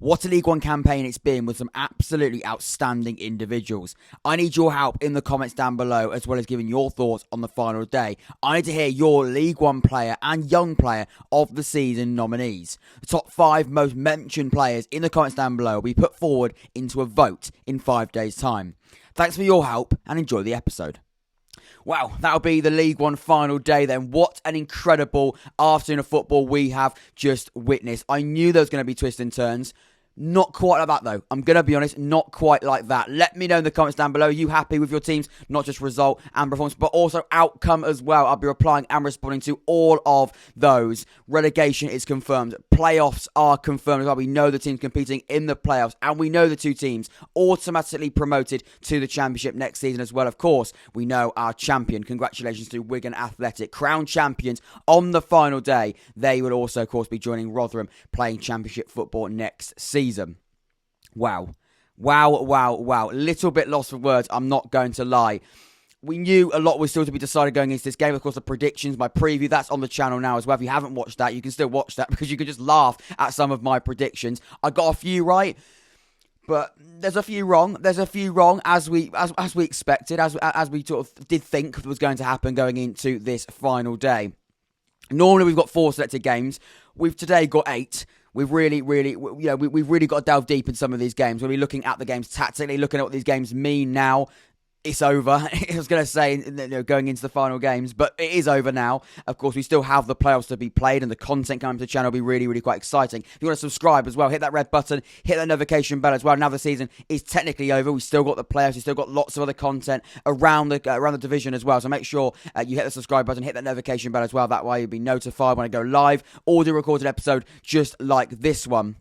What a League One campaign it's been with some absolutely outstanding individuals. I need your help in the comments down below, as well as giving your thoughts on the final day. I need to hear your League One player and young player of the season nominees. The top 5 most mentioned players in the comments down below will be put forward into a vote in 5 days' time. Thanks for your help and enjoy the episode. Wow, that'll be the League One final day then. What an incredible afternoon of football we have just witnessed. I knew there was going to be twists and turns. Not quite like that though. I'm going to be honest, not quite like that. Let me know in the comments down below. Are you happy with your teams? Not just result and performance, but also outcome as well. I'll be replying and responding to all of those. Relegation is confirmed. Playoffs are confirmed as well. We know the teams competing in the playoffs, and we know the 2 teams automatically promoted to the Championship next season as well. Of course, we know our champion. Congratulations to Wigan Athletic, crowned champions on the final day. They will also, of course, be joining Rotherham playing Championship football next season. Wow. Little bit lost for words, I'm not going to lie. We knew a lot was still to be decided going into this game. Of course, the predictions, my preview, that's on the channel now as well. If you haven't watched that, you can still watch that because you can just laugh at some of my predictions. I got a few right, but there's a few wrong. There's a few wrong as we expected, as we sort of did think was going to happen going into this final day. Normally, we've got 4 selected games. We've today got 8. We've really got to delve deep in some of these games. We'll be looking at the games tactically, looking at what these games mean now. It's over. I was going to say, going into the final games, but it is over now. Of course, we still have the playoffs to be played, and the content coming to the channel will be really quite exciting. If you want to subscribe as well, hit that red button, hit that notification bell as well. Now the season is technically over. We still got the playoffs. We still got lots of other content around the division as well. So make sure you hit the subscribe button, hit that notification bell as well. That way you'll be notified when I go live, audio recorded episode just like this one.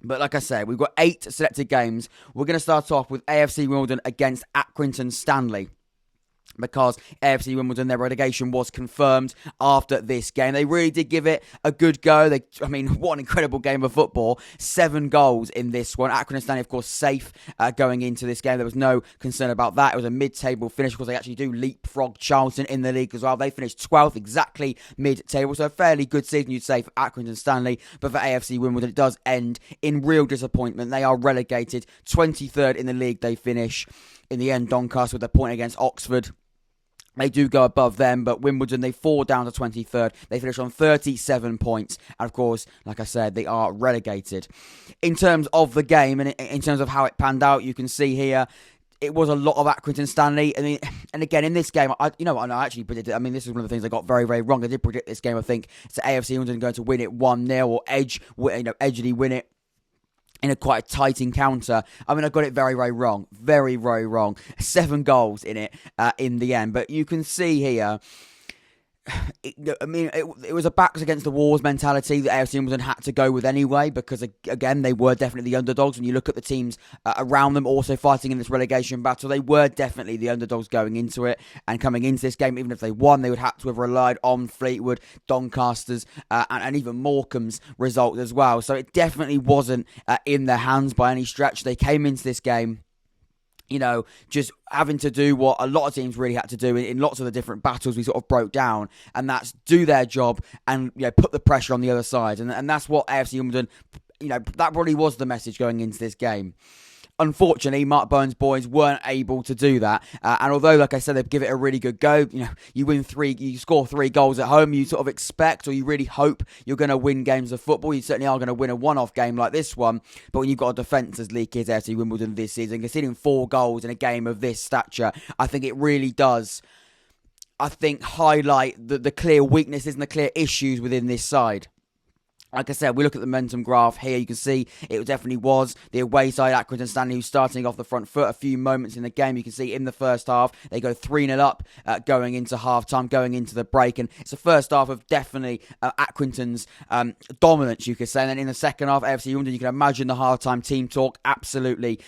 But like I said, we've got 8 selected games. We're going to start off with AFC Wimbledon against Accrington Stanley, because AFC Wimbledon, their relegation was confirmed after this game. They really did give it a good go. What an incredible game of football. 7 goals in this one. Accrington Stanley, of course, safe going into this game. There was no concern about that. It was a mid-table finish, because they actually do leapfrog Charlton in the league as well. They finished 12th, exactly mid-table. So a fairly good season, you'd say, for Accrington Stanley. But for AFC Wimbledon, it does end in real disappointment. They are relegated. 23rd in the league they finish. In the end, Doncaster with a point against Oxford. They do go above them, but Wimbledon, they fall down to 23rd. They finish on 37 points. And of course, like I said, they are relegated. In terms of the game, and in terms of how it panned out, you can see here, it was a lot of Accrington Stanley. And again, in this game, I actually predicted, this is one of the things I got very wrong. I did predict this game, I think. It's AFC Wimbledon going to win it 1-0 or edgily win it in a quite a tight encounter. I got it very wrong. Very wrong. 7 goals in it in the end. But you can see here, it was a backs against the walls mentality that AFC Wimbledon had to go with anyway, because again, they were definitely the underdogs. When you look at the teams around them also fighting in this relegation battle, they were definitely the underdogs going into it, and coming into this game, even if they won, they would have to have relied on Fleetwood, Doncaster's and even Morecambe's result as well. So it definitely wasn't in their hands by any stretch. They came into this game, just having to do what a lot of teams really had to do in lots of the different battles we sort of broke down, and that's do their job and put the pressure on the other side. And that's what AFC Wimbledon, that probably was the message going into this game. Unfortunately, Mark Bowen's boys weren't able to do that. And although, like I said, they give it a really good go, you score 3 goals at home, you sort of expect, or you really hope you're going to win games of football. You certainly are going to win a one-off game like this one. But when you've got a defence as league is AFC Wimbledon this season, conceding 4 goals in a game of this stature, I think it really does, highlight the clear weaknesses and the clear issues within this side. Like I said, we look at the momentum graph here. You can see it definitely was the away side, Accrington Stanley, who's starting off the front foot. A few moments in the game, you can see in the first half, they go 3-0 up going into half-time, going into the break. And it's the first half of definitely Accrington's dominance, you could say. And then in the second half, AFC Wimbledon, you can imagine the half-time team talk. Absolutely,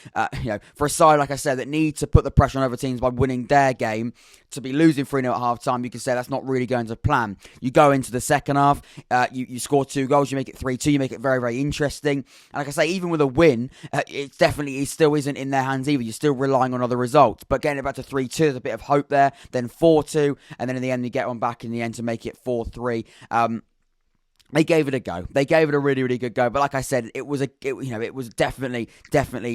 for a side, like I said, that need to put the pressure on other teams by winning their game, to be losing 3-0 at half-time, you can say that's not really going to plan. You go into the second half, you score 2 goals, you make it 3-2, you make it very interesting. And like I say, even with a win, it still isn't in their hands either. You're still relying on other results. But getting it back to 3-2, there's a bit of hope there. Then 4-2, and then in the end, you get one back in the end to make it 4-3. They gave it a go. They gave it a really, really good go. But like I said, it was definitely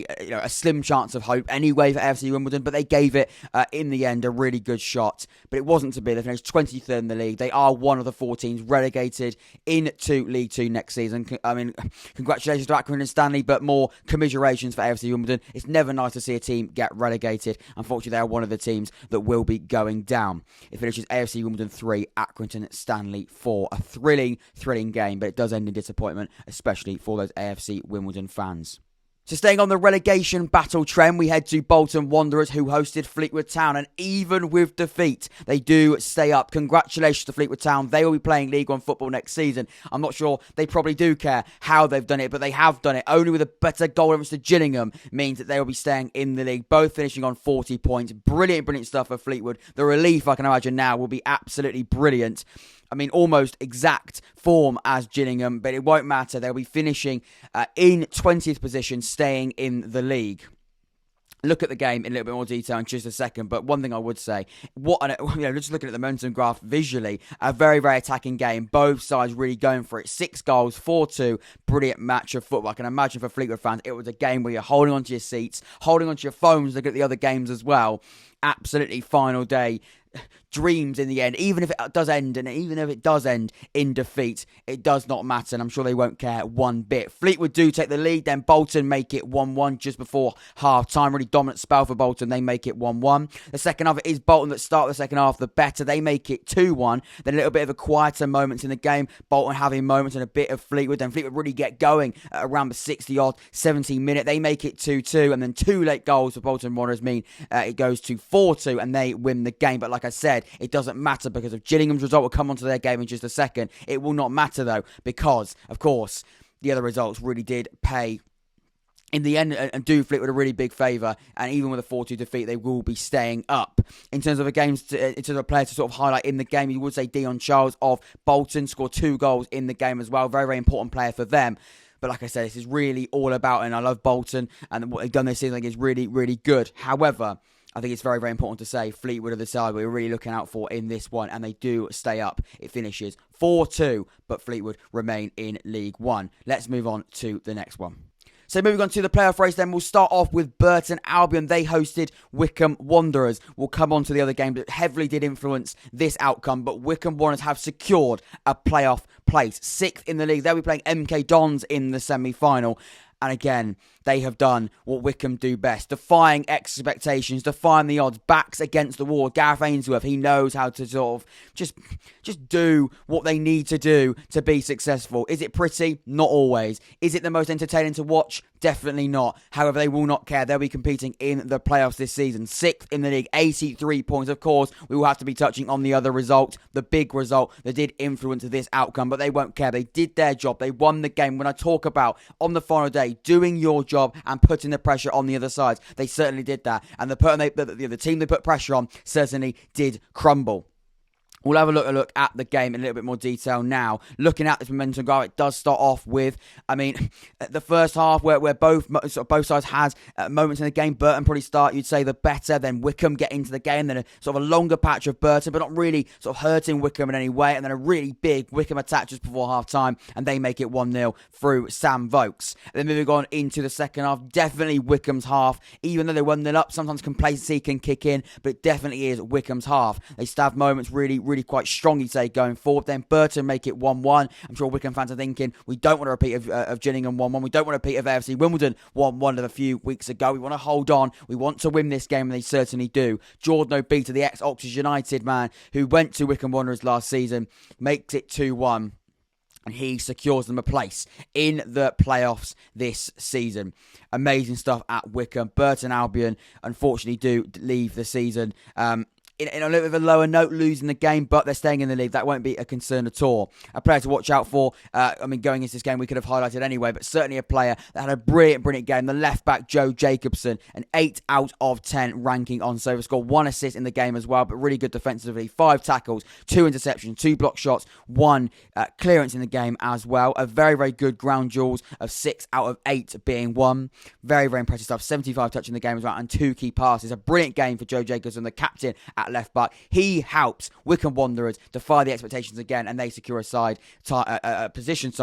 a slim chance of hope anyway for AFC Wimbledon. But they gave it in the end a really good shot. But it wasn't to be. They finished 23rd in the league. They are one of the 4 teams relegated into League Two next season. I mean, congratulations to Accrington and Stanley, but more commiserations for AFC Wimbledon. It's never nice to see a team get relegated. Unfortunately, they are one of the teams that will be going down. It finishes AFC Wimbledon 3, Accrington Stanley 4. A thrilling game, but it does end in disappointment, especially for those AFC Wimbledon fans. So staying on the relegation battle trend, we head to Bolton Wanderers, who hosted Fleetwood Town, and even with defeat, they do stay up. Congratulations to Fleetwood Town. They will be playing League One football next season. I'm not sure they probably do care how they've done it, but they have done it. Only with a better goal difference to Gillingham means that they will be staying in the league, both finishing on 40 points. Brilliant stuff for Fleetwood. The relief, I can imagine now, will be absolutely brilliant. I mean, almost exact form as Gillingham, but it won't matter. They'll be finishing in 20th position, staying in the league. Look at the game in a little bit more detail in just a second, but one thing I would say, just looking at the momentum graph visually, a very, very attacking game. Both sides really going for it. 6 goals, 4-2, brilliant match of football. I can imagine for Fleetwood fans, it was a game where you're holding onto your seats, holding onto your phones, looking at the other games as well. Absolutely final day. Dreams in the end, even if it does end in defeat, it does not matter, and I'm sure they won't care one bit. Fleetwood do take the lead, then Bolton make it 1-1 just before half time. Really dominant spell for Bolton. They make it 1-1. The second half, it is Bolton that start the second half the better. They make it 2-1. Then a little bit of a quieter moments in the game. Bolton having moments and a bit of Fleetwood. Then Fleetwood really get going at around the 60-odd, 70 minute. They make it 2-2, and then 2 late goals for Bolton Wanderers mean it goes to 4-2, and they win the game. But like I said, it doesn't matter because of Gillingham's result. We'll come onto their game in just a second. It will not matter though, because of course the other results really did pay in the end and do Fleetwood a really big favour, and even with a 4-2 defeat, they will be staying up. In terms of the games, in terms of players to sort of highlight in the game, you would say Dion Charles of Bolton scored 2 goals in the game as well. Very, very important player for them. But like I said, this is really all about, and I love Bolton, and what they've done this season I think is really, really good. However, I think it's very, very important to say Fleetwood are the side we're really looking out for in this one, and they do stay up. It finishes 4-2, but Fleetwood remain in League One. Let's move on to the next one. So moving on to the playoff race, then we'll start off with Burton Albion. They hosted Wycombe Wanderers. We'll come on to the other game that heavily did influence this outcome, but Wycombe Wanderers have secured a playoff place. 6th in the league. They'll be playing MK Dons in the semi-final. And again, they have done what Wycombe do best, defying expectations, defying the odds, backs against the wall. Gareth Ainsworth, he knows how to sort of just do what they need to do to be successful. Is it pretty? Not always. Is it the most entertaining to watch? Definitely not. However, they will not care. They'll be competing in the playoffs this season. 6th in the league, 83 points. Of course, we will have to be touching on the other result, the big result that did influence this outcome, but they won't care. They did their job. They won the game. When I talk about on the final day, doing your job and putting the pressure on the other side, they certainly did that. And the team they put pressure on certainly did crumble. We'll have a look at the game in a little bit more detail now. Looking at this momentum graph, it does start off with, the first half where both sides had moments in the game. Burton probably start, you'd say, the better. Then Wycombe get into the game. Then a sort of a longer patch of Burton, but not really sort of hurting Wycombe in any way. And then a really big Wycombe attack just before half-time, and they make it 1-0 through Sam Vokes. And then moving on into the second half, definitely Wycombe's half. Even though they 1-0 up, sometimes complacency can kick in, but it definitely is Wycombe's half. They still have moments really quite strong, you'd say, going forward. Then Burton make it 1-1. I'm sure Wycombe fans are thinking, we don't want a repeat of Gillingham 1-1. We don't want a repeat of AFC Wimbledon 1-1 of a few weeks ago. We want to hold on. We want to win this game, and they certainly do. Jordan Obita, the ex-Oxford United man who went to Wycombe Wanderers last season, makes it 2-1. And he secures them a place in the playoffs this season. Amazing stuff at Wycombe. Burton Albion, unfortunately, do leave the season in a little bit of a lower note, losing the game, but they're staying in the league. That won't be a concern at all. A player to watch out for, going into this game, we could have highlighted anyway, but certainly a player that had a brilliant game. The left-back, Joe Jacobson, an 8 out of 10 ranking on Sova. Scored 1 assist in the game as well, but really good defensively. 5 tackles, 2 interceptions, 2 block shots, 1 clearance in the game as well. A very good ground duels of 6 out of 8 being won. Very impressive stuff. 75 touch in the game as well, and 2 key passes. A brilliant game for Joe Jacobson, the captain at at left back. He helps Wycombe Wanderers defy the expectations again, and they secure a position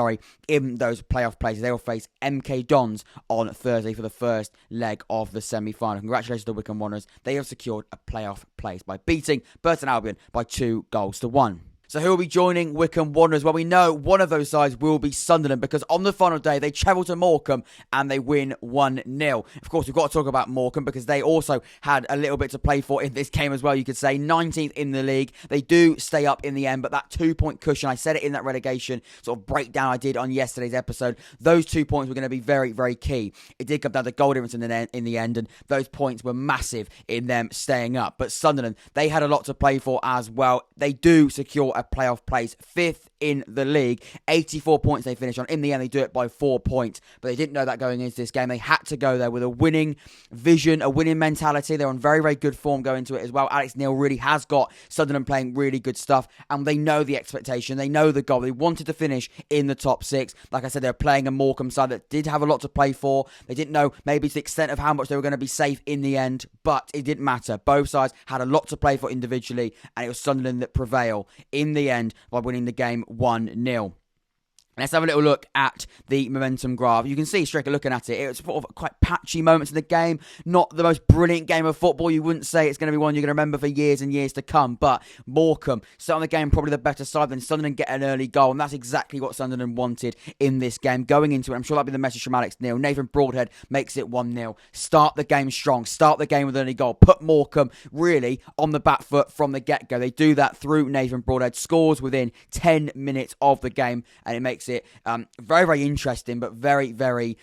in those playoff places. They will face MK Dons on Thursday for the first leg of the semi-final. Congratulations to Wycombe Wanderers. They have secured a playoff place by beating Burton Albion by 2-1. So who will be joining Wycombe Wanderers? Well, we know one of those sides will be Sunderland, because on the final day, they travel to Morecambe and they win 1-0. Of course, we've got to talk about Morecambe because they also had a little bit to play for in this game as well, you could say. 19th in the league. They do stay up in the end, but that 2-point cushion, I said it in that relegation sort of breakdown I did on yesterday's episode, those 2 points were going to be very, very key. It did come down to goal difference in the end, and those points were massive in them staying up. But Sunderland, they had a lot to play for as well. They do secure a playoff place, 5th in the league. 84 points they finish on. In the end, they do it by 4 points, but they didn't know that going into this game. They had to go there with a winning vision, a winning mentality. They're on very, very good form going into it as well. Alex Neil really has got Sunderland playing really good stuff, and they know the expectation. They know the goal. They wanted to finish in the top 6. Like I said, they're playing a Morecambe side that did have a lot to play for. They didn't know maybe to the extent of how much they were going to be safe in the end, but it didn't matter. Both sides had a lot to play for individually, and it was Sunderland that prevail in the end by winning the game 1-0. Let's have a little look at the momentum graph. You can see, straight looking at it, it's sort of quite patchy moments in the game. Not the most brilliant game of football. You wouldn't say it's going to be one you're going to remember for years and years to come. But Morecambe, start on the game, probably the better side. Then Sunderland get an early goal. And that's exactly what Sunderland wanted in this game. Going into it, I'm sure that'll be the message from Alex Neil. Nathan Broadhead makes it 1-0. Start the game strong. Start the game with an early goal. Put Morecambe really on the back foot from the get-go. They do that through Nathan Broadhead. Scores within 10 minutes of the game. And it makes it very, very interesting, but very, very,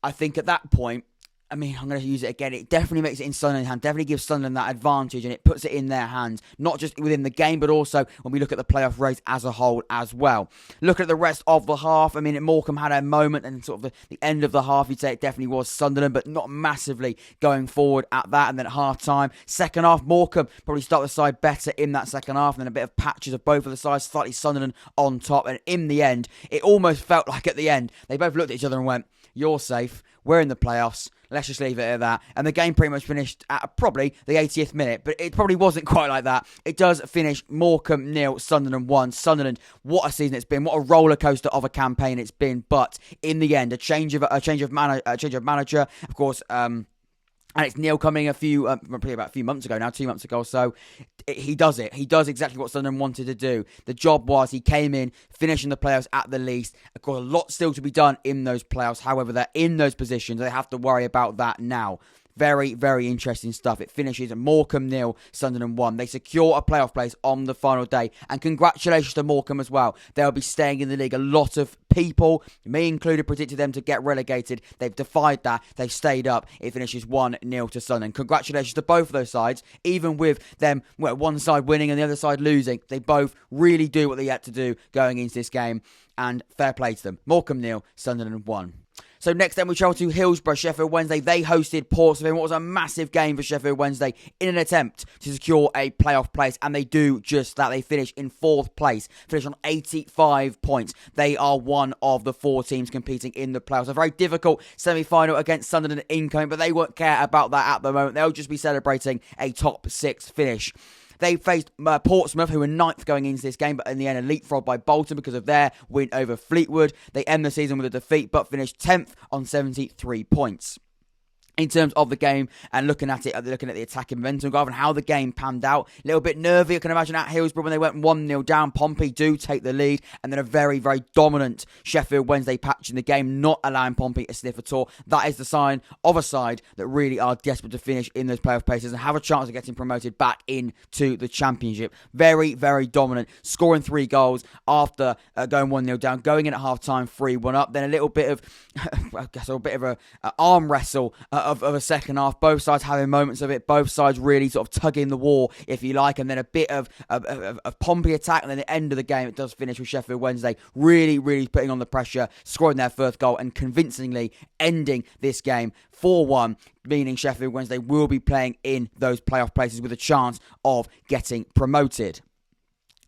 I think at that point, I'm going to use it again. It definitely makes it in Sunderland's hand. Definitely gives Sunderland that advantage, and it puts it in their hands, not just within the game, but also when we look at the playoff race as a whole as well. Look at the rest of the half. Morecambe had a moment, and sort of the end of the half, you'd say it definitely was Sunderland, but not massively going forward at that. And then at half-time, second half, Morecambe probably start the side better in that second half, and then a bit of patches of both of the sides, slightly Sunderland on top. And in the end, it almost felt like at the end, they both looked at each other and went, "You're safe. We're in the playoffs. Let's just leave it at that." And the game pretty much finished at probably the 80th minute, but it probably wasn't quite like that. It does finish Morecambe 0, Sunderland 1. Sunderland, what a season it's been. What a roller coaster of a campaign it's been. But in the end, a change of manager. Of course, Alex Neil coming probably about a few months ago now, 2 months ago or so. He does it. He does exactly what Sunderland wanted to do. The job was he came in, finishing the playoffs at the least. Of course, a lot still to be done in those playoffs. However, they're in those positions. They have to worry about that now. Very, very interesting stuff. It finishes at Morecambe 0, Sunderland 1. They secure a playoff place on the final day. And congratulations to Morecambe as well. They'll be staying in the league. A lot of people, me included, predicted them to get relegated. They've defied that. They've stayed up. It finishes 1-0 to Sunderland. Congratulations to both of those sides. Even with them, one side winning and the other side losing, they both really do what they had to do going into this game. And fair play to them. Morecambe 0, Sunderland 1. So next then we travel to Hillsborough. Sheffield Wednesday, they hosted Portsmouth in what was a massive game for Sheffield Wednesday in an attempt to secure a playoff place, and they do just that. They finish in 4th place, finish on 85 points. They are one of the 4 teams competing in the playoffs. A very difficult semi-final against Sunderland incoming, but they won't care about that at the moment. They'll just be celebrating a top 6 finish. They faced Portsmouth, who were 9th going into this game, but in the end, a leapfrog by Bolton because of their win over Fleetwood. They end the season with a defeat, but finished 10th on 73 points. In terms of the game and looking at the attacking momentum graph and how the game panned out, a little bit nervy, I can imagine, at Hillsborough when they went 1-0 down. Pompey do take the lead, and then a very, very dominant Sheffield Wednesday patch in the game, not allowing Pompey a sniff at all. That is the sign of a side that really are desperate to finish in those playoff places and have a chance of getting promoted back into the Championship. Very, very dominant, scoring 3 goals after going 1-0 down, going in at half-time 3-1 up. Then a little bit of, an arm wrestle of a second half. Both sides having moments of it. Both sides really sort of tugging the war, if you like. And then a bit of Pompey attack. And then at the end of the game, it does finish with Sheffield Wednesday really, really putting on the pressure, scoring their 1st goal and convincingly ending this game 4-1, meaning Sheffield Wednesday will be playing in those playoff places with a chance of getting promoted.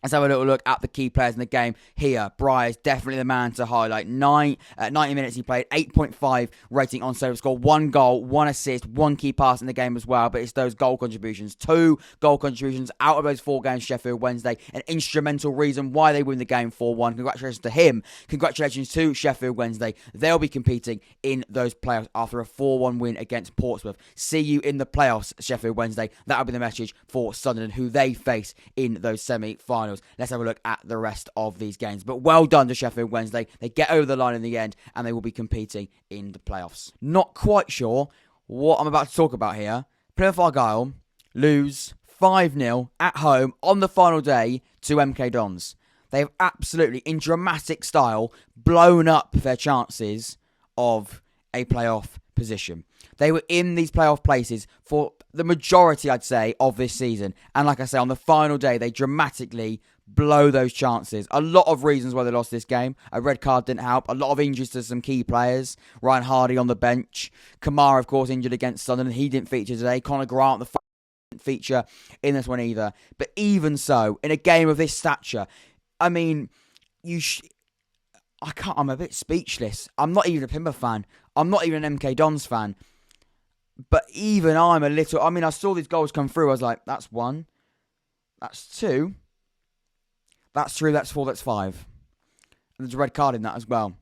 Let's have a little look at the key players in the game here. Briar's definitely the man to highlight. 90 minutes he played, 8.5 rating on save, score, 1 goal, 1 assist, 1 key pass in the game as well. But it's those goal contributions. 2 goal contributions out of those 4 games, Sheffield Wednesday. An instrumental reason why they win the game 4-1. Congratulations to him. Congratulations to Sheffield Wednesday. They'll be competing in those playoffs after a 4-1 win against Portsmouth. See you in the playoffs, Sheffield Wednesday. That'll be the message for Sunderland, who they face in those semi-finals. Let's have a look at the rest of these games. But well done to Sheffield Wednesday. They get over the line in the end, and they will be competing in the playoffs. Not quite sure what I'm about to talk about here. Plymouth Argyle lose 5-0 at home on the final day to MK Dons. They have absolutely, in dramatic style, blown up their chances of a playoff position. They were in these playoff places for the majority, I'd say, of this season. And like I say, on the final day, they dramatically blow those chances. A lot of reasons why they lost this game. A red card didn't help. A lot of injuries to some key players. Ryan Hardie on the bench. Kamara, of course, injured against Sunderland. He didn't feature today. Conor Grant, didn't feature in this one either. But even so, in a game of this stature, I mean, I'm a bit speechless. I'm not even a Plymouth fan. I'm not even an MK Dons fan. But even I'm a little... I mean, I saw these goals come through. I was like, that's 1. That's 2. That's 3. That's 4. That's 5. And there's a red card in that as well.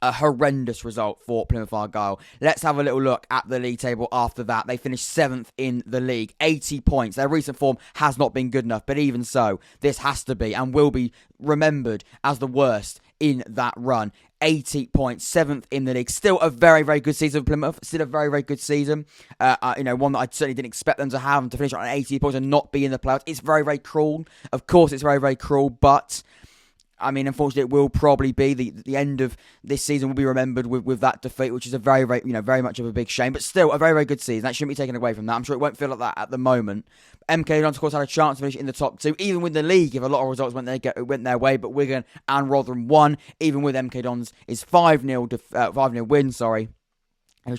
A horrendous result for Plymouth Argyle. Let's have a little look at the league table after that. They finished 7th in the league. 80 points. Their recent form has not been good enough. But even so, this has to be and will be remembered as the worst in that run. 80 points, 7th in the league. Still a very, very good season for Plymouth. Still a very, very good season. One that I certainly didn't expect them to have, and to finish on 80 points and not be in the playoffs. It's very, very cruel. Of course, it's very, very cruel, but... I mean, unfortunately, it will probably be the end of this season will be remembered with that defeat, which is a very, very, very much of a big shame. But still, a very, very good season. That shouldn't be taken away from that. I'm sure it won't feel like that at the moment. MK Dons, of course, had a chance to finish in the top 2, even with the league, if a lot of results went their way. But Wigan and Rotherham won, even with MK Dons' 5-0 win.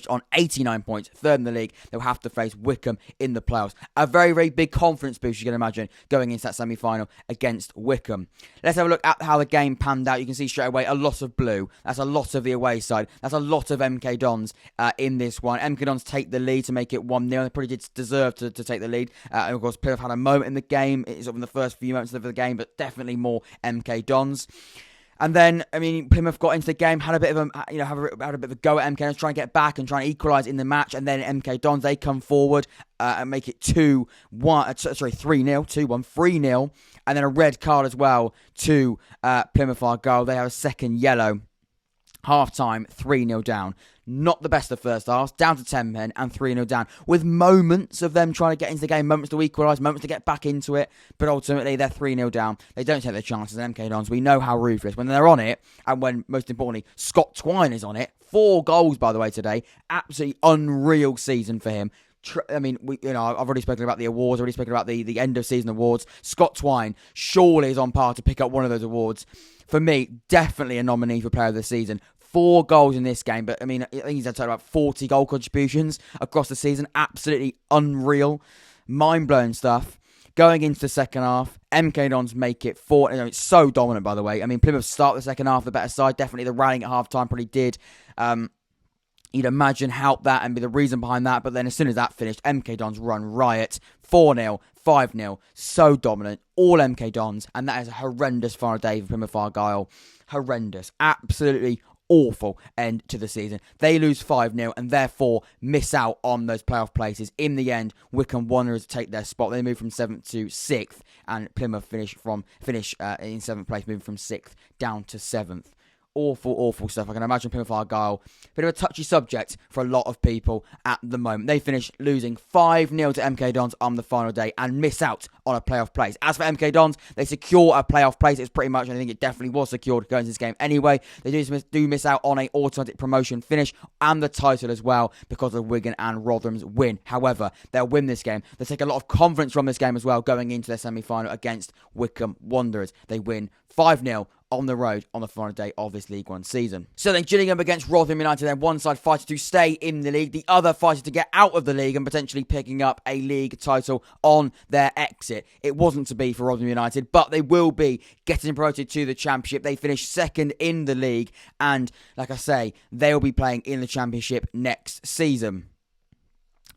On 89 points, 3rd in the league. They'll have to face Wycombe in the playoffs. A very, very big confidence boost, you can imagine, going into that semi-final against Wycombe. Let's have a look at how the game panned out. You can see straight away a lot of blue. That's a lot of the away side. That's a lot of MK Dons in this one. MK Dons take the lead to make it 1-0. They probably did deserve to take the lead. And of course, Plymouth had a moment in the game. It's in the first few moments of the game, but definitely more MK Dons. And then, I mean, Plymouth got into the game, had a bit of a go at MK Dons, trying to get back and trying to equalise in the match. And then MK Dons, they come forward and make it 3-0, 3-0. And then a red card as well to Plymouth Argyle. They have a second yellow. Half-time, 3-0 down. Not the best of first halves, down to 10 men and 3-0 down. With moments of them trying to get into the game, moments to equalise, moments to get back into it. But ultimately, they're 3-0 down. They don't take their chances. And MK Dons, we know how ruthless. When they're on it, and when, most importantly, Scott Twine is on it. 4 goals, by the way, today. Absolutely unreal season for him. I mean, I've already spoken about the awards, already spoken about the end of season awards. Scott Twine surely is on par to pick up one of those awards. For me, definitely a nominee for player of the season. 4 goals in this game, but I mean, I think he's had total about 40 goal contributions across the season. Absolutely unreal, mind-blowing stuff. Going into the second half, MK Dons make it 4. It's so dominant, by the way. I mean, Plymouth start the second half the better side. Definitely the rallying at half-time probably did. You'd imagine help that and be the reason behind that. But then as soon as that finished, MK Dons run riot. 4-0, 5-0. So dominant. All MK Dons. And that is a horrendous final day for Plymouth Argyle. Horrendous. Absolutely awful end to the season. They lose 5-0 and therefore miss out on those playoff places. In the end, Wycombe Wanderers take their spot. They move from 7th to 6th. And Plymouth finish in 7th place, moving from 6th down to 7th. Awful stuff. I can imagine Plymouth Argyle, a bit of a touchy subject for a lot of people at the moment. They finish losing 5-0 to MK Dons on the final day and miss out on a playoff place. As for MK Dons, they secure a playoff place. It's pretty much, I think it definitely was secured going into this game anyway. They do miss out on an automatic promotion finish and the title as well because of Wigan and Rotherham's win. However, they'll win this game. They take a lot of confidence from this game as well going into their semi-final against Wycombe Wanderers. They win 5-0 on the road on the final day of this League One season. So then Gillingham against Rotherham United, then one side fighting to stay in the league, the other fighting to get out of the league and potentially picking up a league title on their exit. It wasn't to be for Rotherham United, but they will be getting promoted to the Championship. They finished second in the league, and like I say, they'll be playing in the Championship next season.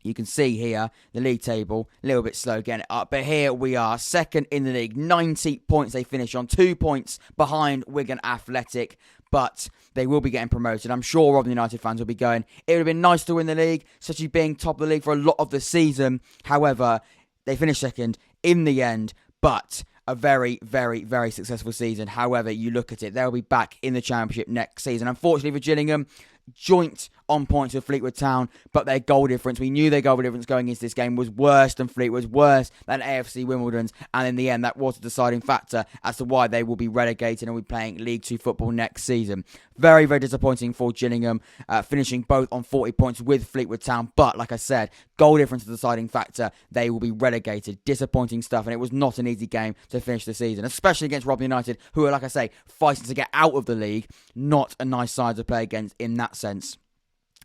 You can see here the league table, a little bit slow getting it up, but here we are, second in the league, 90 points they finish on, 2 points behind Wigan Athletic, but they will be getting promoted. I'm sure Rotherham United fans will be going, it would have been nice to win the league, especially being top of the league for a lot of the season. However, they finished second in the end, but a very, very, very successful season. However, you look at it, they'll be back in the Championship next season. Unfortunately for Gillingham, joint on points with Fleetwood Town, but their goal difference, we knew their goal difference going into this game was worse than Fleetwood's, worse than AFC Wimbledon's, and in the end that was a deciding factor as to why they will be relegated and will be playing League 2 football next season. Very, very disappointing for Gillingham, finishing both on 40 points with Fleetwood Town, but like I said, goal difference is the deciding factor. They will be relegated. Disappointing stuff, and it was not an easy game to finish the season, especially against Rotherham United, who are, like I say, fighting to get out of the league. Not a nice side to play against in that sense.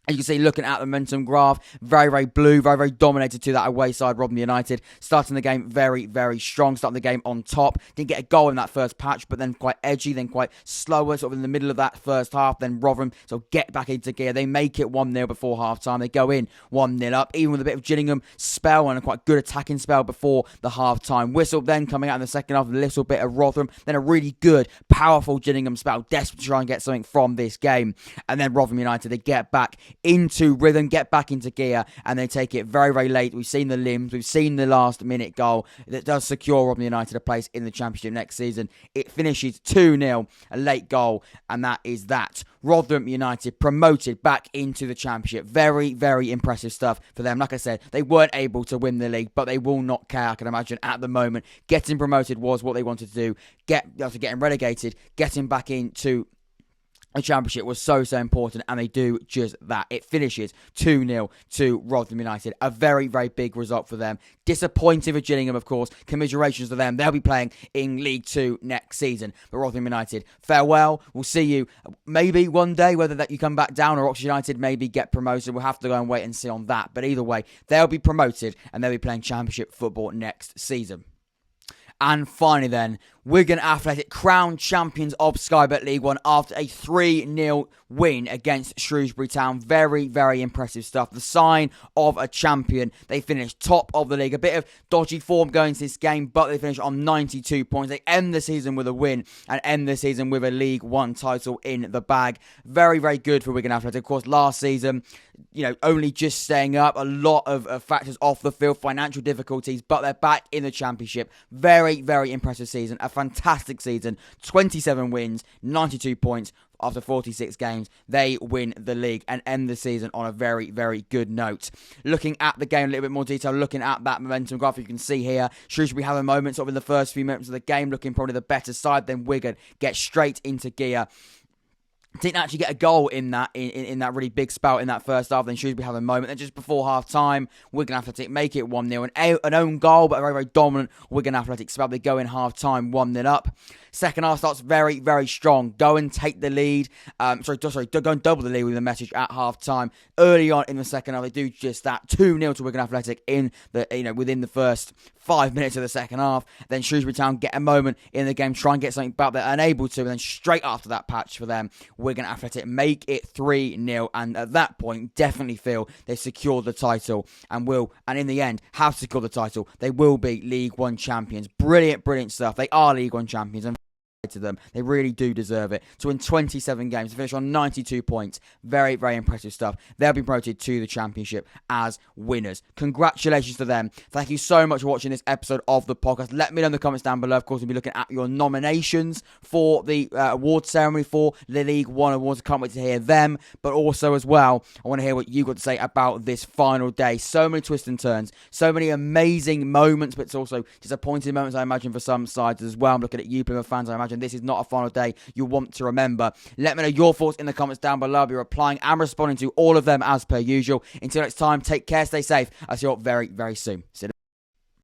As you can see, looking at the momentum graph, very, very blue, very, very dominated to that away side, Rotherham United. Starting the game very, very strong, starting the game on top. Didn't get a goal in that first patch, but then quite edgy, then quite slower, sort of in the middle of that first half. Then Rotherham sort of get back into gear. They make it 1-0 before half-time. They go in 1-0 up, even with a bit of Gillingham spell and a quite good attacking spell before the half-time whistle. Then coming out in the second half, a little bit of Rotherham. Then a really good, powerful Gillingham spell, desperate to try and get something from this game. And then Rotherham United, they get back into rhythm, get back into gear, and they take it very, very late. We've seen the limbs, we've seen the last minute goal that does secure Rotherham United a place in the Championship next season. It finishes 2-0, a late goal, and that is that. Rotherham United promoted back into the Championship. Very, very impressive stuff for them. Like I said, they weren't able to win the league, but they will not care, I can imagine, at the moment. Getting promoted was what they wanted to do. After getting relegated, getting back into the Championship was so important, and they do just that. It finishes 2-0 to Rotherham United. A very, very big result for them. Disappointing for Gillingham, of course. Commiserations to them. They'll be playing in League 2 next season. But Rotherham United, farewell. We'll see you maybe one day, whether that you come back down or Oxford United maybe get promoted. We'll have to go and wait and see on that. But either way, they'll be promoted, and they'll be playing Championship football next season. And finally then, Wigan Athletic crowned champions of Sky Bet League One after a 3-0 win against Shrewsbury Town. Very, very impressive stuff. The sign of a champion. They finished top of the league. A bit of dodgy form going into this game, but they finished on 92 points. They end the season with a win and end the season with a League One title in the bag. Very, very good for Wigan Athletic. Of course, last season, only just staying up. A lot of factors off the field, financial difficulties, but they're back in the Championship. Very, very impressive season. A fantastic season. 27 wins, 92 points after 46 games. They win the league and end the season on a very, very good note. Looking at the game in a little bit more detail, looking at that momentum graph, you can see here, Shrewsbury have a moment sort of in the first few minutes of the game, looking probably the better side. Then Wigan get straight into gear. Didn't actually get a goal in that really big spout in that first half. Then Shrewsbury have a moment. Then just before half-time, Wigan Athletic make it 1-0. An own goal, but a very, very dominant Wigan Athletic spout. They go in half-time 1-0 up. Second half starts very, very strong. Go and take the lead. Go and double the lead with the message at half-time. Early on in the second half, they do just that. 2-0 to Wigan Athletic within the first 5 minutes of the second half. Then Shrewsbury Town get a moment in the game, try and get something back. They're unable to. And then straight after that patch for them, Wigan Athletic make it 3-0, and at that point definitely feel they've secured the title and in the end have secured the title. They will be League One champions. Brilliant stuff. They are League One champions, and to them, they really do deserve it. To win 27 games, to finish on 92 points, very, very impressive stuff. They'll be promoted to the Championship as winners. Congratulations to them. Thank you so much for watching this episode of the podcast. Let me know in the comments down below. Of course, we'll be looking at your nominations for the award ceremony for the League One awards. I can't wait to hear them, but also as well, I want to hear what you've got to say about this final day. So many twists and turns, so many amazing moments, but it's also disappointing moments, I imagine, for some sides as well. I'm looking at you, Plymouth fans. I imagine this is not a final day you'll want to remember. Let me know your thoughts in the comments down below. I'll be replying and responding to all of them as per usual. Until next time, take care, stay safe. I'll see you all very, very soon.